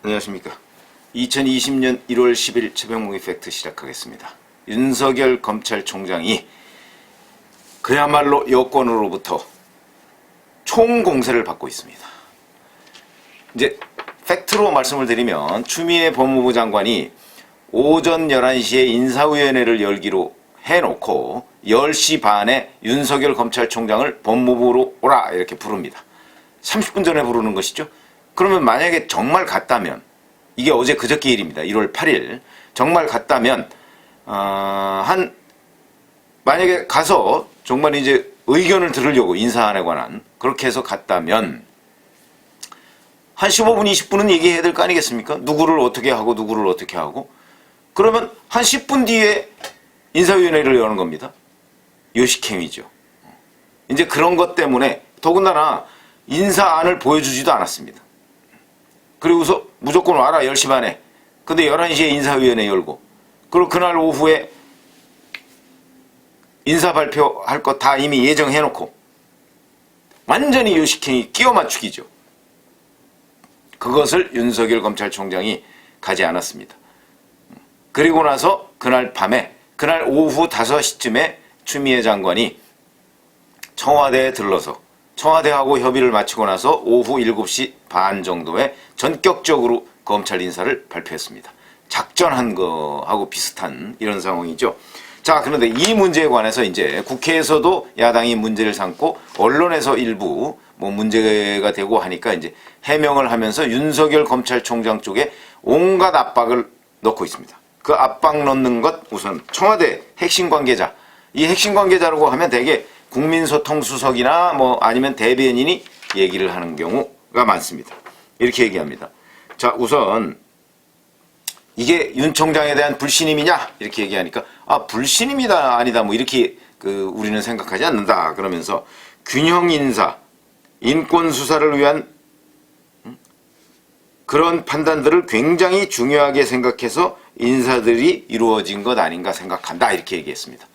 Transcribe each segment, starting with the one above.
안녕하십니까. 2020년 1월 10일 최병목의 팩트 시작하겠습니다. 윤석열 검찰총장이 그야말로 여권으로부터 총공세를 받고 있습니다. 이제 팩트로 말씀을 드리면 추미애 법무부 장관이 오전 11시에 인사위원회를 열기로 해놓고 10시 반에 윤석열 검찰총장을 법무부로 오라 이렇게 부릅니다. 30분 전에 부르는 것이죠. 그러면 만약에 정말 갔다면, 이게 어제 그저께 일입니다. 1월 8일. 정말 갔다면, 만약에 가서 정말 이제 의견을 들으려고 인사안에 관한, 그렇게 해서 갔다면, 한 15분, 20분은 얘기해야 될 거 아니겠습니까? 누구를 어떻게 하고, 누구를 어떻게 하고. 그러면 한 10분 뒤에 인사위원회를 여는 겁니다. 요식행위죠. 이제 그런 것 때문에, 더군다나 인사안을 보여주지도 않았습니다. 그리고서 무조건 와라 10시 반에. 근데 11시에 인사위원회 열고, 그리고 그날 오후에 인사 발표할 거 다 이미 예정해놓고 완전히 요식행위 끼워 맞추기죠. 그것을 윤석열 검찰총장이 가지 않았습니다. 그리고 나서 그날 밤에, 그날 오후 5시쯤에 추미애 장관이 청와대에 들러서 청와대하고 협의를 마치고 나서 오후 7시 반 정도에 전격적으로 검찰 인사를 발표했습니다. 작전한 거하고 비슷한 이런 상황이죠. 자, 그런데 이 문제에 관해서 이제 국회에서도 야당이 문제를 삼고 언론에서 일부 문제가 되고 하니까 이제 해명을 하면서 윤석열 검찰총장 쪽에 온갖 압박을 넣고 있습니다. 그 압박 넣는 것, 우선 청와대 핵심 관계자, 이 핵심 관계자라고 하면 대개 국민소통수석이나 아니면 대변인이 얘기를 하는 경우가 많습니다. 이렇게 얘기합니다. 자, 우선 이게 윤 총장에 대한 불신임이냐 이렇게 얘기하니까 불신임이다 아니다 이렇게 우리는 생각하지 않는다 그러면서 균형 인사, 인권 수사를 위한 그런 판단들을 굉장히 중요하게 생각해서 인사들이 이루어진 것 아닌가 생각한다 이렇게 얘기했습니다.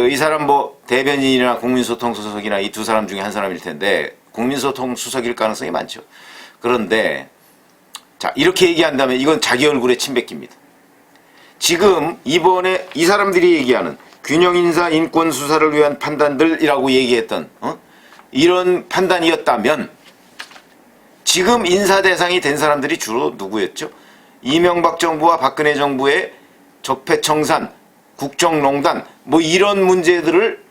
이 사람 대변인이나 국민소통수석이나 이 두 사람 중에 한 사람일 텐데 국민소통수석일 가능성이 많죠. 그런데 자, 이렇게 얘기한다면 이건 자기 얼굴에 침 뱉깁니다. 지금 이번에 이 사람들이 얘기하는 균형인사 인권수사를 위한 판단들이라고 얘기했던 이런 판단이었다면 지금 인사 대상이 된 사람들이 주로 누구였죠? 이명박 정부와 박근혜 정부의 적폐청산, 국정농단 이런 문제들을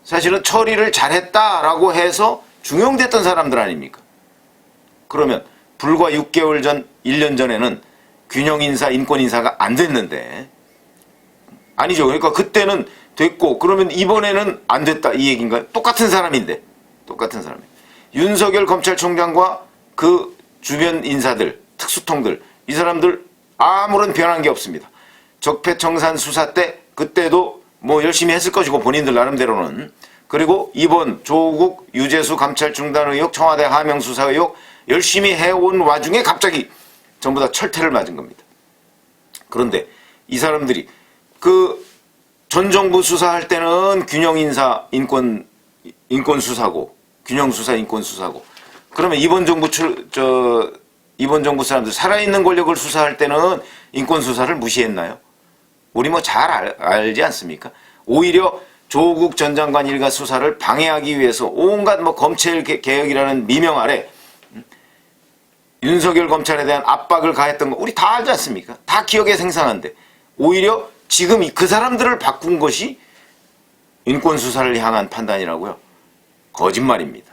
사실은 처리를 잘했다라고 해서 중용됐던 사람들 아닙니까? 그러면 불과 6개월 전, 1년 전에는 균형인사, 인권인사가 안 됐는데 아니죠. 그러니까 그때는 됐고 그러면 이번에는 안 됐다 이 얘기인가요? 똑같은 사람인데 똑같은 사람이 윤석열 검찰총장과 그 주변 인사들, 특수통들 이 사람들 아무런 변한 게 없습니다. 적폐청산 수사 때 그때도 열심히 했을 것이고 본인들 나름대로는 그리고 이번 조국 유재수 감찰 중단 의혹, 청와대 하명 수사 의혹 열심히 해온 와중에 갑자기 전부 다 철퇴를 맞은 겁니다. 그런데 이 사람들이 전 정부 수사할 때는 균형인사 인권 수사고 균형 수사 인권 수사고 그러면 이번 정부 사람들 살아있는 권력을 수사할 때는 인권 수사를 무시했나요? 우리 잘 알지 않습니까? 오히려 조국 전 장관 일가 수사를 방해하기 위해서 온갖 검찰 개혁이라는 미명 아래 윤석열 검찰에 대한 압박을 가했던 거 우리 다 알지 않습니까? 다 기억에 생생한데 오히려 지금 그 사람들을 바꾼 것이 인권 수사를 향한 판단이라고요? 거짓말입니다.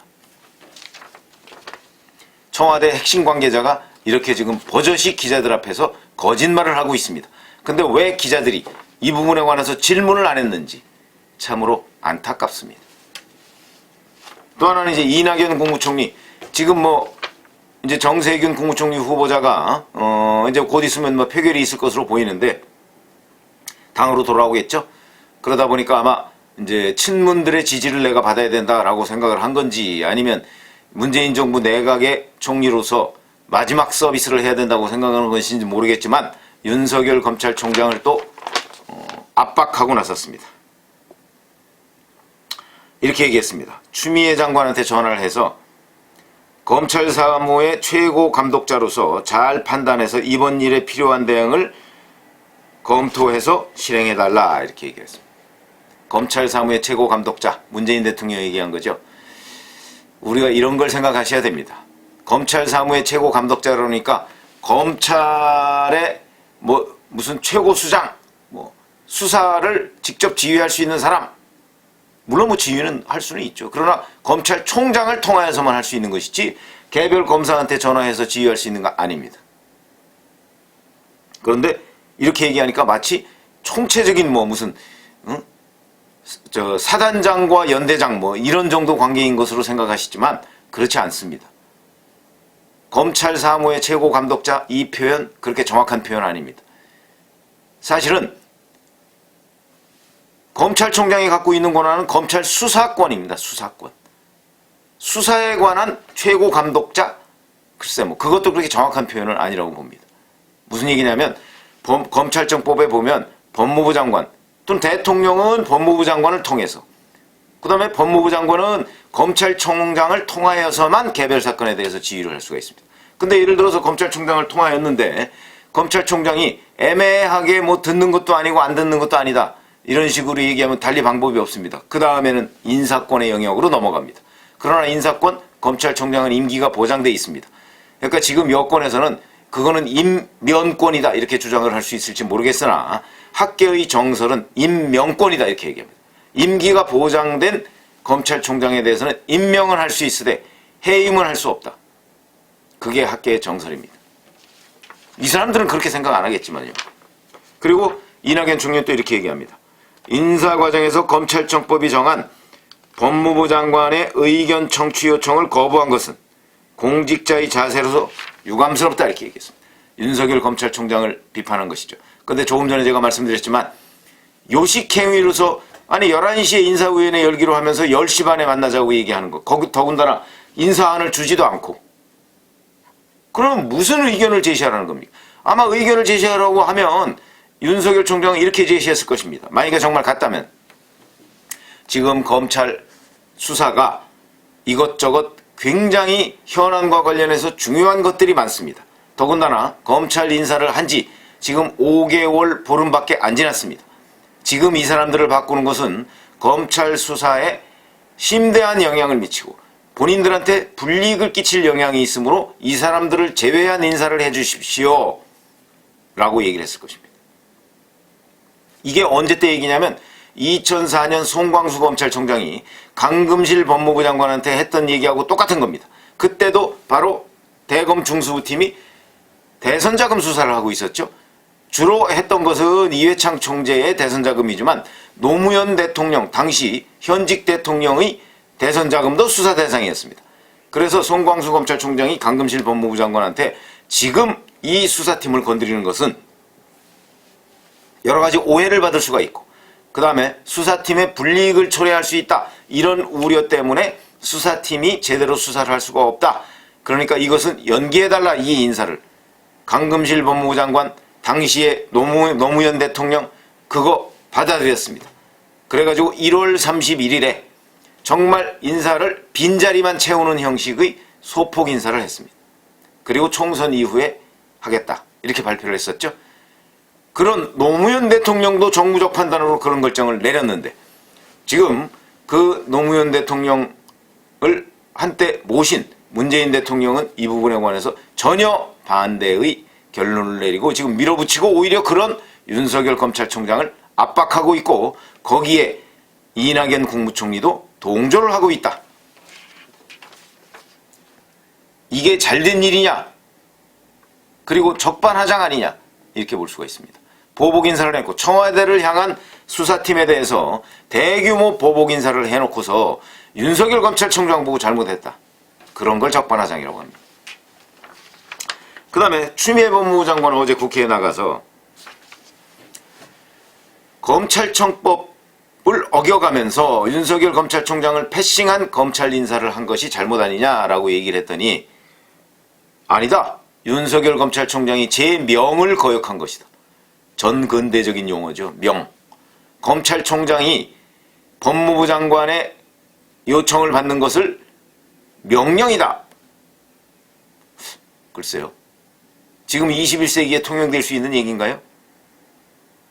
청와대 핵심 관계자가 이렇게 지금 버젓이 기자들 앞에서 거짓말을 하고 있습니다. 근데 왜 기자들이 이 부분에 관해서 질문을 안 했는지 참으로 안타깝습니다. 또 하나는 이제 이낙연 국무총리 지금 이제 정세균 국무총리 후보자가 이제 곧 있으면 표결이 있을 것으로 보이는데 당으로 돌아오겠죠. 그러다 보니까 아마 이제 친문들의 지지를 내가 받아야 된다라고 생각을 한 건지 아니면 문재인 정부 내각의 총리로서 마지막 서비스를 해야 된다고 생각하는 것인지 모르겠지만 윤석열 검찰총장을 또 압박하고 나섰습니다. 이렇게 얘기했습니다. 추미애 장관한테 전화를 해서 검찰 사무의 최고 감독자로서 잘 판단해서 이번 일에 필요한 대응을 검토해서 실행해달라 이렇게 얘기했습니다. 검찰 사무의 최고 감독자 문재인 대통령이 얘기한 거죠. 우리가 이런 걸 생각하셔야 됩니다. 검찰 사무의 최고 감독자라니까 검찰의 무슨 최고 수장 수사를 직접 지휘할 수 있는 사람, 물론 지휘는 할 수는 있죠. 그러나 검찰총장을 통하여서만 할 수 있는 것이지 개별 검사한테 전화해서 지휘할 수 있는 거 아닙니다. 그런데 이렇게 얘기하니까 마치 총체적인 무슨 사단장과 연대장 이런 정도 관계인 것으로 생각하시지만 그렇지 않습니다. 검찰 사무의 최고 감독자 이 표현 그렇게 정확한 표현 아닙니다. 사실은 검찰총장이 갖고 있는 권한은 검찰 수사권입니다. 수사권. 수사에 관한 최고 감독자? 글쎄 그것도 그렇게 정확한 표현은 아니라고 봅니다. 무슨 얘기냐면 검찰청법에 보면 법무부 장관 또는 대통령은 법무부 장관을 통해서, 그 다음에 법무부 장관은 검찰총장을 통하여서만 개별 사건에 대해서 지휘를 할 수가 있습니다. 근데 예를 들어서 검찰총장을 통하였는데 검찰총장이 애매하게 듣는 것도 아니고 안 듣는 것도 아니다, 이런 식으로 얘기하면 달리 방법이 없습니다. 그 다음에는 인사권의 영역으로 넘어갑니다. 그러나 인사권, 검찰총장은 임기가 보장되어 있습니다. 그러니까 지금 여권에서는 그거는 임면권이다 이렇게 주장을 할 수 있을지 모르겠으나 학계의 정설은 임명권이다 이렇게 얘기합니다. 임기가 보장된 검찰총장에 대해서는 임명은 할 수 있으되 해임은 할 수 없다. 그게 학계의 정설입니다. 이 사람들은 그렇게 생각 안 하겠지만요. 그리고 이낙연 총리는 또 이렇게 얘기합니다. 인사 과정에서 검찰청법이 정한 법무부 장관의 의견 청취 요청을 거부한 것은 공직자의 자세로서 유감스럽다 이렇게 얘기했습니다. 윤석열 검찰총장을 비판한 것이죠. 그런데 조금 전에 제가 말씀드렸지만 요식행위로서 11시에 인사위원회 열기로 하면서 10시 반에 만나자고 얘기하는 거, 더군다나 인사안을 주지도 않고, 그럼 무슨 의견을 제시하라는 겁니까? 아마 의견을 제시하라고 하면 윤석열 총장은 이렇게 제시했을 것입니다. 만약에 정말 같다면 지금 검찰 수사가 이것저것 굉장히 현안과 관련해서 중요한 것들이 많습니다. 더군다나 검찰 인사를 한 지 지금 5개월 보름밖에 안 지났습니다. 지금 이 사람들을 바꾸는 것은 검찰 수사에 심대한 영향을 미치고 본인들한테 불이익을 끼칠 영향이 있으므로 이 사람들을 제외한 인사를 해 주십시오 라고 얘기를 했을 것입니다. 이게 언제 때 얘기냐면 2004년 송광수 검찰총장이 강금실 법무부 장관한테 했던 얘기하고 똑같은 겁니다. 그때도 바로 대검 중수부팀이 대선자금 수사를 하고 있었죠. 주로 했던 것은 이회창 총재의 대선자금이지만 노무현 대통령, 당시 현직 대통령의 대선자금도 수사 대상이었습니다. 그래서 송광수 검찰총장이 강금실 법무부 장관한테 지금 이 수사팀을 건드리는 것은 여러 가지 오해를 받을 수가 있고, 그 다음에 수사팀의 불이익을 초래할 수 있다, 이런 우려 때문에 수사팀이 제대로 수사를 할 수가 없다. 그러니까 이것은 연기해달라, 이 인사를. 강금실 법무부 장관, 당시에 노무현 대통령 그거 받아들였습니다. 그래가지고 1월 31일에 정말 인사를 빈자리만 채우는 형식의 소폭 인사를 했습니다. 그리고 총선 이후에 하겠다 이렇게 발표를 했었죠. 그런 노무현 대통령도 정무적 판단으로 그런 결정을 내렸는데 지금 그 노무현 대통령을 한때 모신 문재인 대통령은 이 부분에 관해서 전혀 반대의 결론을 내리고 지금 밀어붙이고 오히려 그런 윤석열 검찰총장을 압박하고 있고, 거기에 이낙연 국무총리도 동조를 하고 있다. 이게 잘된 일이냐, 그리고 적반하장 아니냐, 이렇게 볼 수가 있습니다. 보복 인사를 했고 청와대를 향한 수사팀에 대해서 대규모 보복 인사를 해놓고서 윤석열 검찰총장 보고 잘못했다, 그런 걸 적반하장이라고 합니다. 그 다음에 추미애 법무부 장관은 어제 국회에 나가서 검찰청법을 어겨가면서 윤석열 검찰총장을 패싱한 검찰 인사를 한 것이 잘못 아니냐라고 얘기를 했더니, 아니다, 윤석열 검찰총장이 제 명을 거역한 것이다. 전근대적인 용어죠. 명. 검찰총장이 법무부 장관의 요청을 받는 것을 명령이다, 글쎄요. 지금 21세기에 통용될 수 있는 얘기인가요?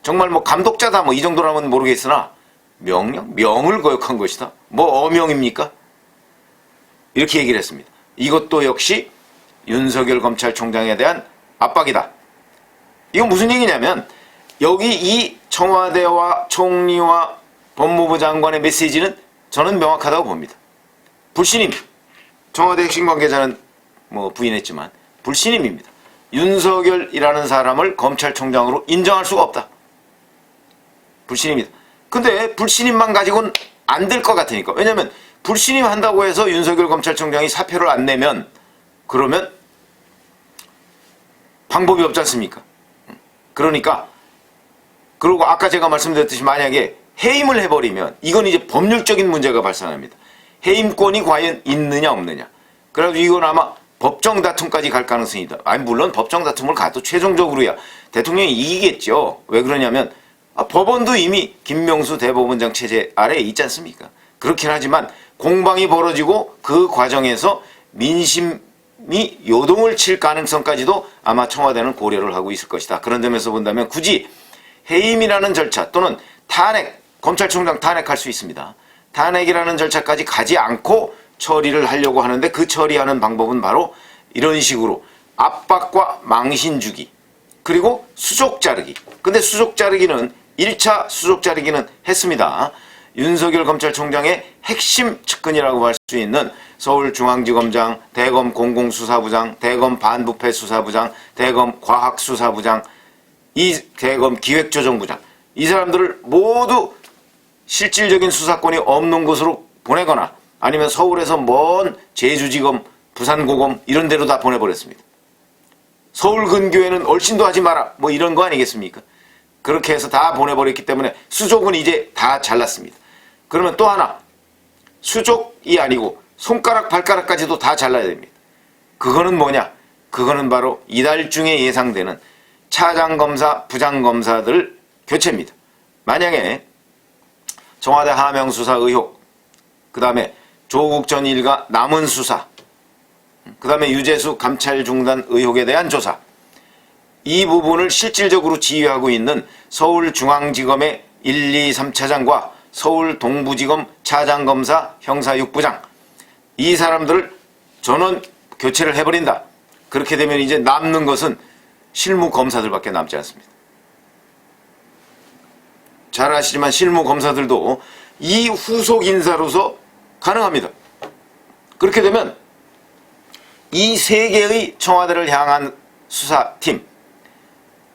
정말 뭐 감독자다 뭐 이 정도라면 모르겠으나 명을 거역한 것이다. 뭐 어명입니까? 이렇게 얘기를 했습니다. 이것도 역시 윤석열 검찰총장에 대한 압박이다. 이건 무슨 얘기냐면 여기 이 청와대와 총리와 법무부 장관의 메시지는 저는 명확하다고 봅니다. 불신임. 청와대 핵심 관계자는 뭐 부인했지만 불신임입니다. 윤석열이라는 사람을 검찰총장으로 인정할 수가 없다. 불신임이다. 근데 불신임만 가지고는 안 될 것 같으니까. 왜냐하면 불신임 한다고 해서 윤석열 검찰총장이 사표를 안 내면 그러면 방법이 없지 않습니까? 그러니까 그리고 아까 제가 말씀드렸듯이 만약에 해임을 해버리면 이건 이제 법률적인 문제가 발생합니다. 해임권이 과연 있느냐 없느냐. 그래가지고 이건 아마 법정 다툼까지 갈 가능성이 있다. 아니 물론 법정 다툼을 가도 최종적으로야 대통령이 이기겠죠. 왜 그러냐면 법원도 이미 김명수 대법원장 체제 아래에 있지 않습니까? 그렇긴 하지만 공방이 벌어지고 그 과정에서 민심이 요동을 칠 가능성까지도 아마 청와대는 고려를 하고 있을 것이다. 그런 점에서 본다면 굳이 해임이라는 절차 또는 탄핵, 검찰총장 탄핵할 수 있습니다. 탄핵이라는 절차까지 가지 않고 처리를 하려고 하는데 그 처리하는 방법은 바로 이런 식으로 압박과 망신 주기 그리고 수족 자르기. 근데 수족 자르기는 1차 수족 자르기는 했습니다. 윤석열 검찰총장의 핵심 측근이라고 할 수 있는 서울중앙지검장, 대검 공공수사부장, 대검 반부패 수사부장, 대검 과학수사부장, 이 대검 기획조정부장 이 사람들을 모두 실질적인 수사권이 없는 곳으로 보내거나 아니면 서울에서 먼 제주지검, 부산고검 이런 데로 다 보내버렸습니다. 서울 근교에는 얼씬도 하지 마라 뭐 이런 거 아니겠습니까? 그렇게 해서 다 보내버렸기 때문에 수족은 이제 다 잘랐습니다. 그러면 또 하나 수족이 아니고 손가락 발가락까지도 다 잘라야 됩니다. 그거는 뭐냐? 그거는 바로 이달 중에 예상되는 차장검사, 부장검사들 교체입니다. 만약에 청와대 하명수사 의혹, 그 다음에 조국 전 일가 남은 수사, 그 다음에 유재수 감찰 중단 의혹에 대한 조사, 이 부분을 실질적으로 지휘하고 있는 서울중앙지검의 1, 2, 3차장과 서울 동부지검 차장검사 형사 6부장 이 사람들을 전원 교체를 해버린다. 그렇게 되면 이제 남는 것은 실무검사들밖에 남지 않습니다. 잘 아시지만 실무검사들도 이 후속 인사로서 가능합니다. 그렇게 되면 이 세 개의 청와대를 향한 수사팀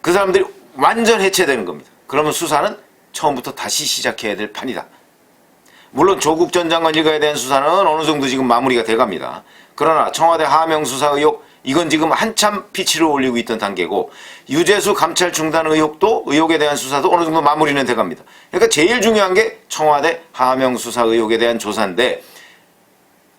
그 사람들이 완전 해체되는 겁니다. 그러면 수사는 처음부터 다시 시작해야 될 판이다. 물론 조국 전 장관 일가에 대한 수사는 어느 정도 지금 마무리가 돼갑니다. 그러나 청와대 하명 수사 의혹 이건 지금 한참 피치를 올리고 있던 단계고 유재수 감찰 중단 의혹도 의혹에 대한 수사도 어느 정도 마무리는 돼갑니다. 그러니까 제일 중요한 게 청와대 하명 수사 의혹에 대한 조사인데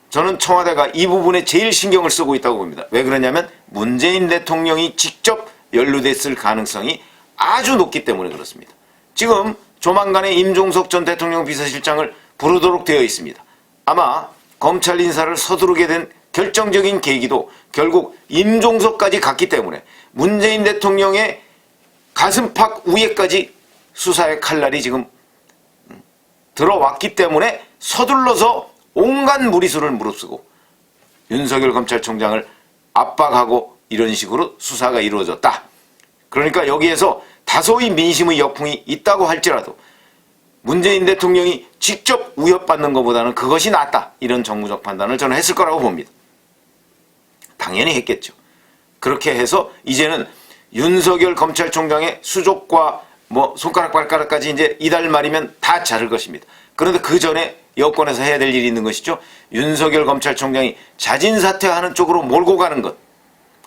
저는 청와대가 이 부분에 제일 신경을 쓰고 있다고 봅니다. 왜 그러냐면 문재인 대통령이 직접 연루됐을 가능성이 아주 높기 때문에 그렇습니다. 지금 조만간에 임종석 전 대통령 비서실장을 부르도록 되어 있습니다. 아마 검찰 인사를 서두르게 된 결정적인 계기도 결국 임종석까지 갔기 때문에 문재인 대통령의 가슴팍 위에까지 수사의 칼날이 지금 들어왔기 때문에 서둘러서 온갖 무리수를 무릅쓰고 윤석열 검찰총장을 압박하고 이런 식으로 수사가 이루어졌다. 그러니까 여기에서 다소의 민심의 역풍이 있다고 할지라도 문재인 대통령이 직접 위협받는 것보다는 그것이 낫다. 이런 정무적 판단을 저는 했을 거라고 봅니다. 당연히 했겠죠. 그렇게 해서 이제는 윤석열 검찰총장의 수족과 뭐 손가락 발가락까지 이제 이달 말이면 다 자를 것입니다. 그런데 그 전에 여권에서 해야 될 일이 있는 것이죠. 윤석열 검찰총장이 자진사퇴하는 쪽으로 몰고 가는 것.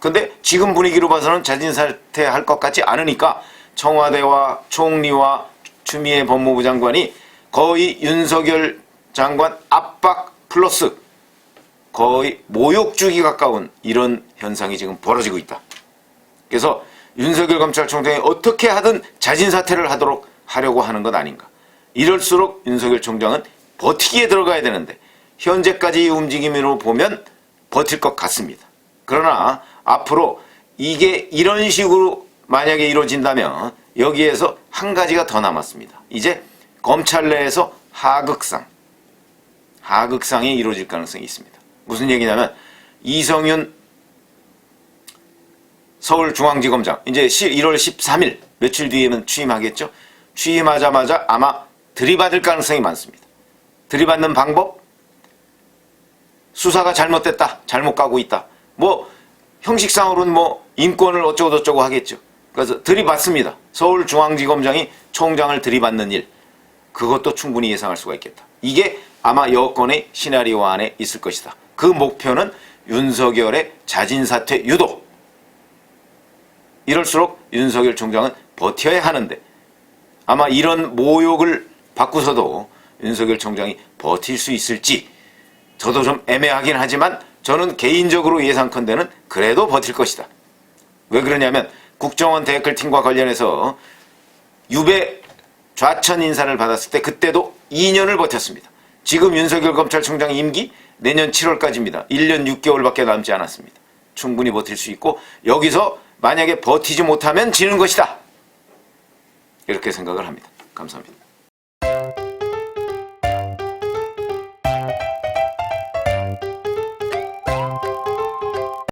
근데 지금 분위기로 봐서는 자진사퇴할 것 같지 않으니까 청와대와 총리와 추미애 법무부 장관이 거의 윤석열 장관 압박 플러스 거의 모욕 주기 가까운 이런 현상이 지금 벌어지고 있다. 그래서 윤석열 검찰총장이 어떻게 하든 자진사퇴를 하려고 하는 것 아닌가. 이럴수록 윤석열 총장은 버티기에 들어가야 되는데 현재까지 움직임으로 보면 버틸 것 같습니다. 그러나 앞으로 이게 이런 식으로 만약에 이루어진다면 여기에서 한 가지가 더 남았습니다. 이제 검찰 내에서 하극상이 이루어질 가능성이 있습니다. 무슨 얘기냐면 이성윤 서울중앙지검장 이제 1월 13일 며칠 뒤에는 취임하겠죠. 취임하자마자 아마 들이받을 가능성이 많습니다. 들이받는 방법? 수사가 잘못됐다. 잘못 가고 있다. 뭐 형식상으로는 뭐 인권을 어쩌고저쩌고 하겠죠. 그래서 들이받습니다. 서울중앙지검장이 총장을 들이받는 일. 그것도 충분히 예상할 수가 있겠다. 이게 아마 여권의 시나리오 안에 있을 것이다. 그 목표는 윤석열의 자진사퇴 유도. 이럴수록 윤석열 총장은 버텨야 하는데 아마 이런 모욕을 받고서도 윤석열 총장이 버틸 수 있을지 저도 좀 애매하긴 하지만 저는 개인적으로 예상컨대는 그래도 버틸 것이다. 왜 그러냐면 국정원 데크팀과 관련해서 유배 좌천 인사를 받았을 때 그때도 2년을 버텼습니다. 지금 윤석열 검찰총장 임기 내년 7월까지입니다. 1년 6개월밖에 남지 않았습니다. 충분히 버틸 수 있고 여기서 만약에 버티지 못하면 지는 것이다. 이렇게 생각을 합니다. 감사합니다.